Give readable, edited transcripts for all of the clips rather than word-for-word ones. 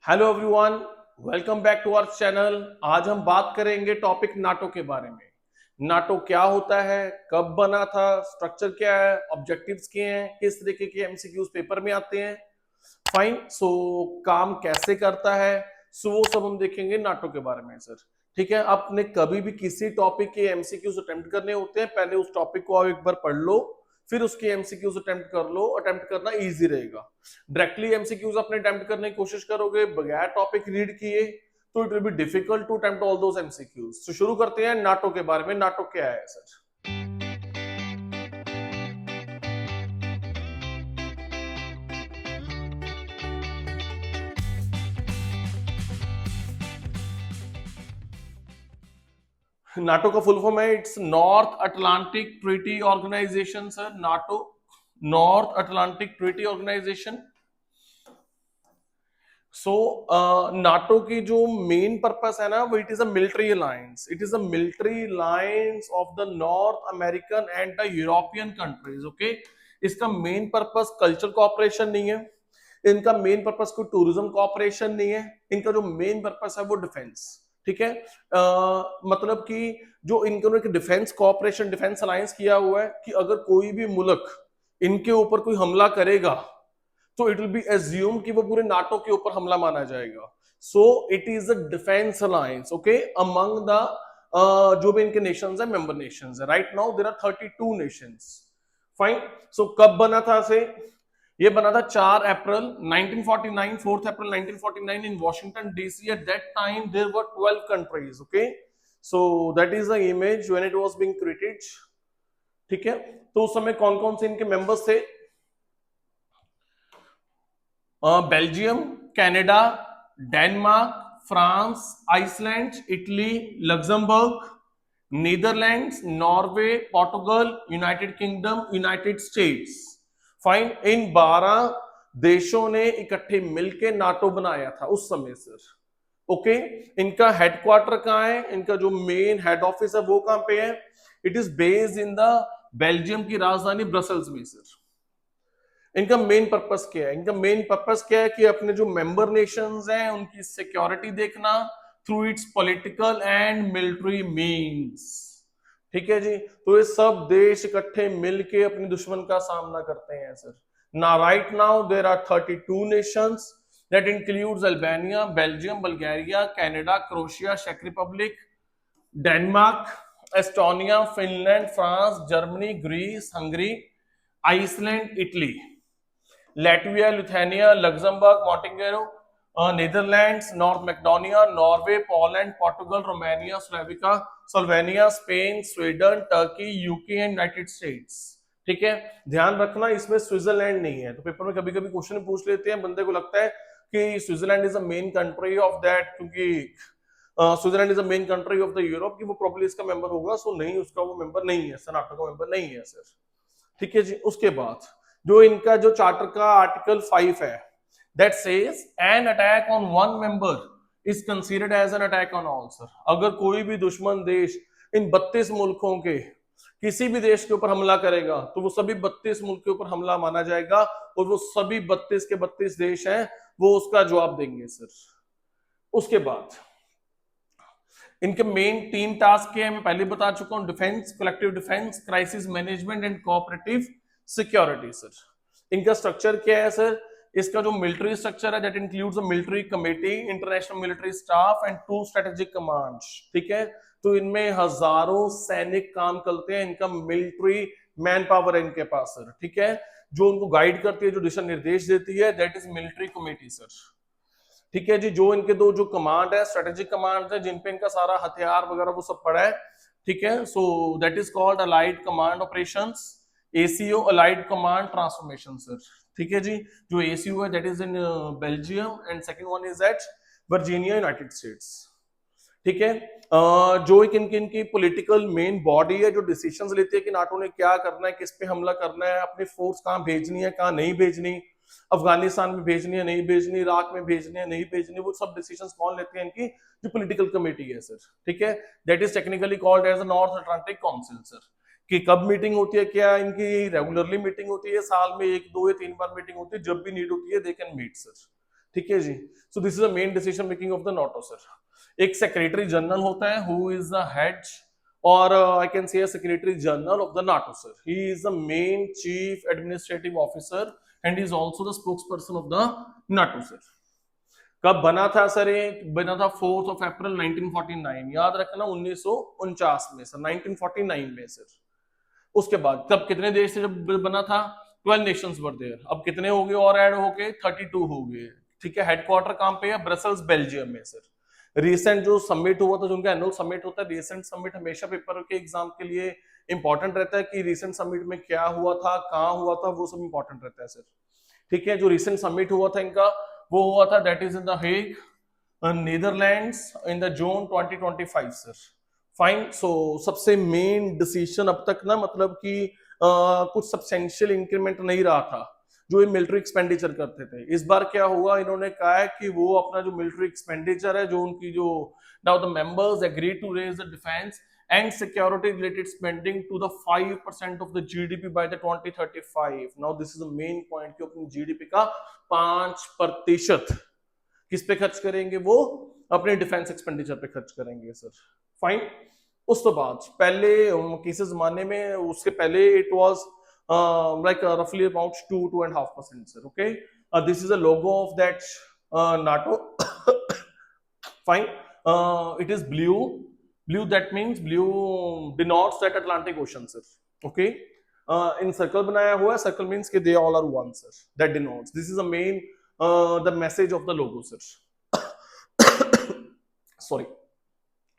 Hello everyone, welcome back to our channel. आज हम बात करेंगे टॉपिक नाटो के बारे में। नाटो क्या होता है, कब बना था, स्ट्रक्चर क्या है, ऑब्जेक्टिव्स क्या हैं, किस तरीके के एमसीक्यूज पेपर में आते हैं। फाइन। काम कैसे करता है, वो सब हम देखेंगे नाटो के बारे में सर। ठीक है, आपने कभी भी किसी टॉपिक के एमसीक्यूज अटेम्प्ट करने होते हैं, पहले उस टॉपिक को आप एक बार पढ़ लो, फिर उसके एमसीक्यूज अटेम्प्ट कर लो। अटेम्प्ट करना इजी रहेगा। डायरेक्टली एमसीक्यूज अपने अटेम्प्ट करने की कोशिश करोगे बगैर टॉपिक रीड किए तो it will be difficult to attempt all those MCQs. तो शुरू करते हैं नाटो के बारे में। नाटो क्या है सर? नाटो का फुल फॉर्म है, it's North Atlantic Treaty Organisation sir. NATO North Atlantic Treaty Organisation. NATO की जो मेन पर्पस है ना, वो it is a military alliance. It is a military alliance of the North American and the European countries. Okay, इसका main purpose culture cooperation नहीं है, इनका main purpose कोई टूरिज्म कोऑपरेशन नहीं है, इनका जो मेन पर्पस है वो डिफेंस। ठीक है, मतलब कि जो इनको एक डिफेंस कोऑपरेशन, डिफेंस अलायंस किया हुआ है कि अगर कोई भी मुल्क इनके ऊपर कोई हमला करेगा तो इट विल बी एज्यूम कि वो पूरे नाटो के ऊपर हमला माना जाएगा। So it is a defence alliance, okay, among the जो भी इनके नेशंस है, मेंबर नेशंस है। Right now there are 32 nations. Fine. So कब बना था से? ये बना था 4 April 1949, 4 April 1949 in Washington DC. At that time there were 12 countries. Okay, so that is the image when it was being created. ठीक है, तो उस समय कौन कौन से इनके मेंबर्स थे? Belgium, Canada, Denmark, France, Iceland, Italy, Luxembourg, Netherlands, Norway, Portugal, United Kingdom, United States. Fine. इन 12 देशों ने इकट्ठे मिलकर नाटो बनाया था उस समय सर। ओके, इनका हेडक्वार्टर कहां है, इनका जो मेन हेड ऑफिस है वो कहां पे है? It is based in the Belgium की राजधानी ब्रसल्स में सर। इनका मेन पर्पस क्या है? इनका मेन पर्पस क्या है कि अपने जो मेंबर नेशंस हैं उनकी सिक्योरिटी देखना through it's political and military means. ठीक है जी, तो ये सब देश इकट्ठे मिलके अपने दुश्मन का सामना करते हैं सर। ना right now there are 32 nations that includes Albania, Belgium, Bulgaria, Canada, Croatia, चेक Republic, Denmark, Estonia, Finland, France, Germany, Greece, Hungary, Iceland, Italy, Latvia, Lithuania, Luxembourg, Montenegro, Netherlands, North Macedonia, Norway, Poland, Portugal, Romania, Slovakia, Slovenia, Spain, Sweden, Turkey, UK and United States. ठीक है, ध्यान रखना इसमें Switzerland नहीं है। तो paper में कभी कभी क्वेश्चन पूछ लेते हैं, बंदे को लगता है कि Switzerland is the main country of that, क्योंकि Switzerland is the main country of the Europe, कि वो प्रॉब्ली इसका मेंबर होगा। सो नहीं, उसका वो मेंबर नहीं है सर, नाटो का मेंबर नहीं है सर। ठीक है जी, उसके बाद जो इनका जो चार्टर का आर्टिकल 5 है, that says an attack on one member is considered as an attack on all sir. अगर कोई भी दुश्मन देश इन 32 मुल्कों के किसी भी देश के ऊपर हमला करेगा तो वो सभी 32 मुल्क के ऊपर हमला माना जाएगा, और वो सभी 32 के 32 देश हैं वो उसका जवाब देंगे सर। उसके बाद इनके मेन 3 टास्क है, मैं पहले बता चुका हूं। Defence, collective defence, crisis management and cooperative security sir. इनका स्ट्रक्चर क्या है सर? इसका जो मिलिट्री स्ट्रक्चर है that includes a military committee, international military staff and 2 strategic commands. ठीक है, तो इनमें हजारों सैनिक काम करते हैं। इनका मिलिट्री मैन पावर है इनके पास सर। ठीक है, जो उनको गाइड करती है, जो दिशा निर्देश देती है, that is military committee sir. ठीक है जी, जो इनके दो जो कमांड है, स्ट्रेटेजिक कमांड है, जिनपे इनका सारा हथियार वगैरह वो सब पड़ा है। ठीक है, so that is called allied command operations, ACO, allied command transformation sir. ठीक है जी, जो एसीओ है that is in Belgium and second one is at Virginia, United States. ठीक है, जो एक इनकी इनकी पॉलिटिकल मेन बॉडी है, जो डिसीजंस लेती है कि नाटो ने क्या करना है, किस पे हमला करना है, अपनी फोर्स कहां भेजनी है, कहां नहीं भेजनी, अफगानिस्तान में भेजनी है, नहीं भेजनी, इराक में भेजनी है, नहीं भेजनी, वो सब डिसीजंस कौन लेते हैं? इनकी जो पॉलिटिकल कमेटी है सर। ठीक है, that is technically called as North Atlantic Council sir. कि कब मीटिंग होती है, क्या इनकी रेगुलरली मीटिंग होती है, साल में 1, 2 या 3 बार मीटिंग होती है, जब भी नीड होती है दे कैन मीट सर। ठीक है जी। So this is the main decision making of the NATO sir. एक सेक्रेटरी जनरल होता है हु इज द हेड, और I can say secretary general of the NATO sir. He is the main chief administrative officer and is also the spokes person of the NATO sir. कब बना था sir? ये बना था 4 April 1949, याद रखना 1949 में सर, 1949 में सर। उसके बाद तब कितने देश थे जब बना था? 12 नेशंस वर देयर। अब कितने हो गए और ऐड हो गए? 32 हो गए। ठीक है, हेडक्वार्टर कहां पे है? ब्रसल्स बेल्जियम में सर। रिसेंट जो समिट हुआ था, जो उनका एनुअल समिट होता है, रिसेंट समिट हमेशा पेपर के एग्जाम के लिए इंपॉर्टेंट रहता है कि रिसेंट समिट में क्या हुआ था, कहां हुआ था, वो सब इंपॉर्टेंट रहता है सर। ठीक है, जो रिसेंट समिट हुआ था इनका, वो हुआ था that is in the Hague, Netherlands, in the June 2025 sir. Fine. So सबसे मेन डिसीजन अब तक ना, मतलब कि कुछ सब्सटेंशियल इंक्रीमेंट नहीं रहा था जो ये मिलिट्री एक्सपेंडिचर करते थे। इस बार क्या हुआ, इन्होंने कहा है कि वो अपना जो मिलिट्री एक्सपेंडिचर है, जो उनकी जो now the members agree to raise the defence and security related spending to the 5% of the GDP by the 2035। Now this is the main point कि अपनी जीडीपी का 5% किस पे खर्च करेंगे? वो अपने डिफेंस एक्सपेंडिचर पे खर्च करेंगे सर। फाइन। उस तो बाद पहले किसी जमाने में, उसके पहले it was like roughly about 2.5% sir. Okay, this is a logo of that NATO. Fine. It is blue, that means blue denotes that Atlantic Ocean sir. Okay, in circle banaya hua hai, circle means कि they all are one sir, that denotes, this is the main the message of the logo sir. Sorry.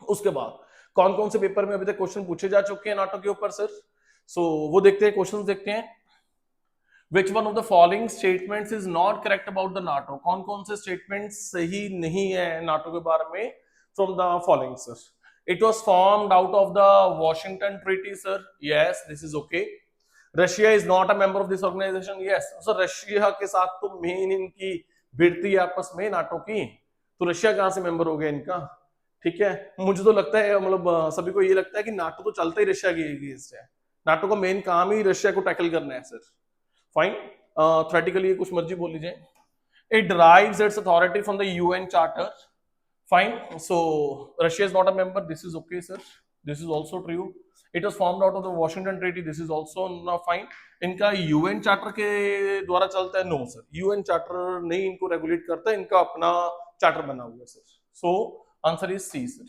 उसके बाद कौन कौन से paper में अभी तक question पूछे जा चुके हैं नाटो के ऊपर सर? सो वो देखते हैं, क्वेश्चन देखते हैं। Which one of the following statements is not correct about the NATO? कौन कौन से स्टेटमेंट सही नहीं है नाटो के बारे में? From the following sir. It was formed out of the Washington Treaty sir. Yes, this is okay. Russia is not a member of this organization. Yes. So Russia के साथ तो मेन इनकी भिड़ती है आपस में नाटो की, तो रशिया कहां से मेंबर हो गया इनका? ठीक है, मुझे तो लगता है, मतलब सभी को ये लगता है कि नाटो तो चलता ही रशिया के अगेंस्ट है। नाटो का मेन काम ही रशिया को टैकल करना है सर। फाइन। थ्योरेटिकली कुछ मर्जी बोल लीजिए। It derives its authority from the UN Charter. Fine. So Russia is not a member. This is okay, sir. This is also true. It was formed out of the Washington Treaty. This is also fine. इनका UN Charter के द्वारा चलता है? No, sir. UN Charter नहीं इनको regulate करता है, इनका अपना चार्टर बना हुआ है sir. So answer is C, sir.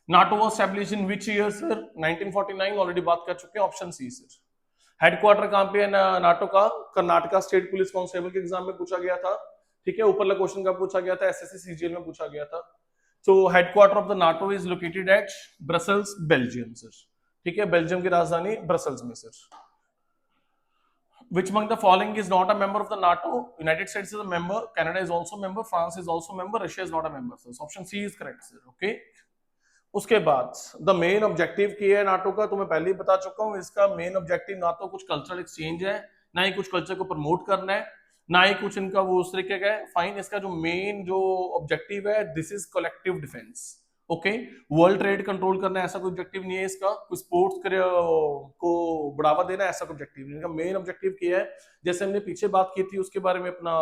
NATO was established in which year, sir? 1949. Already बात कर चुके हैं, ऑप्शन सी सर। हेडक्वार्टर कहां पे है नाटो का? कर्नाटका स्टेट पुलिस कांस्टेबल के एग्जाम में पूछा गया था। ठीक है, ऊपर क्वेश्चन का पूछा गया था, एसएससी सीजीएल में पूछा गया था। So headquarter of the NATO is located at Brussels Belgium sir. ठीक है, बेल्जियम की राजधानी ब्रसल्स में sir. Which among the following is not a member of the NATO? United States is a member, Canada is also a member, France is also a member, Russia is not a member sir. So option C is correct sir. Okay. उसके बाद the main objective की है NATO का, तो मैं पहले ही बता चुका हूं, इसका मेन ऑब्जेक्टिव ना तो कुछ कल्चरल एक्सचेंज है, ना ही कुछ कल्चर को प्रमोट करना है, ना ही कुछ इनका वो उस तरीके का है। फाइन। इसका जो मेन जो ऑब्जेक्टिव है, this is collective defence. Okay, world trade control करना ऐसा कोई ऑब्जेक्टिव नहीं है इसका, कोई स्पोर्ट्स को बढ़ावा देना ऐसा कोई ऑब्जेक्टिव नहीं है। इनका मेन ऑब्जेक्टिव क्या है, जैसे हमने पीछे बात की थी उसके बारे में, अपना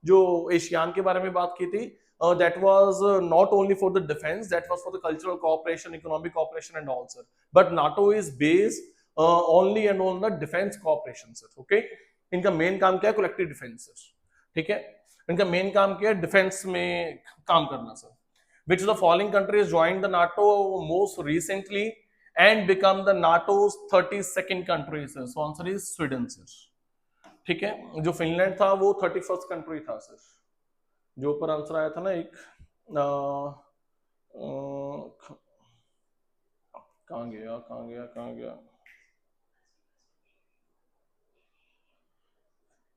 जो एशियान के बारे में बात की थी, that was not only for the defense, that was for the cultural cooperation, economic cooperation and all sir. But NATO is based only and on the defense cooperation sir. Okay, इनका main काम क्या है? Collective defence sir. ठीक है, इनका main काम क्या है? डिफेंस में काम करना sir. Which of the following countries joined the NATO most recently and become the NATO's 32nd country sir? So answer is Sweden sir. ठीक है, जो फिनलैंड था वो 31st कंट्री था सर। जो ऊपर आंसर आया था ना एक, कहां गया?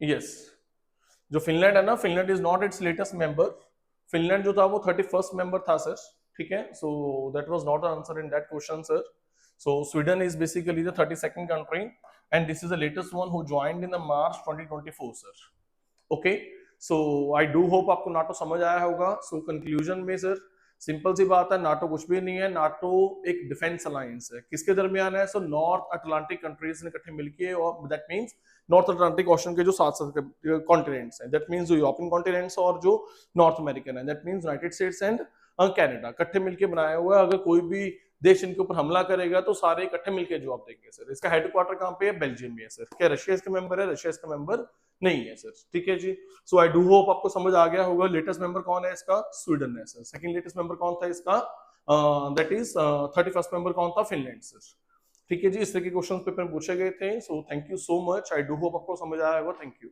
यस, जो फिनलैंड है ना, Finland is not it's latest member. Finland जो था वो 31st मेंबर था सर। ठीक है, so that was not answer in that question sir. So Sweden is basically the 32nd country and this is the latest one who joined in the March 2024 sir. Okay, so I do hope आपको NATO समझ आया होगा। So conclusion में sir, simple सी बात है, NATO कुछ भी नहीं है, नाटो एक डिफेंस अलायंस है। किसके दरमियान है? सो नॉर्थ अटलांटिक कंट्रीज ने इकट्ठे मिलके, और that means north Atlantic ocean के जो 7 कॉन्टिनेंट्स हैं, दैट मींस जो यूरोपियन कॉन्टिनेंट्स और जो नॉर्थ अमेरिकन है, that means United states and Canada, इकट्ठे मिलके बनाया हुआ है। अगर कोई भी देश इनके ऊपर हमला करेगा तो सारे इकट्ठे मिलकर जवाब देंगे सर। इसका हेडक्वार्टर कहाँ पे है? बेल्जियम में है सर। क्या रशिया इसका मेंबर है? रशिया इसका मेंबर नहीं है सर। ठीक है जी। सो आई डू होप आपको समझ आ गया होगा। लेटेस्ट मेंबर कौन है इसका? स्वीडन है सर। सेकंड लेटेस्ट मेंबर कौन था इसका? दैट इज 31st मेंबर कौन था? Finland sir. ठीक है जी। इस तरह के क्वेश्चन पेपर में पूछे गए थे। So thank you so much. I do hope आपको समझ आया होगा। Thank you.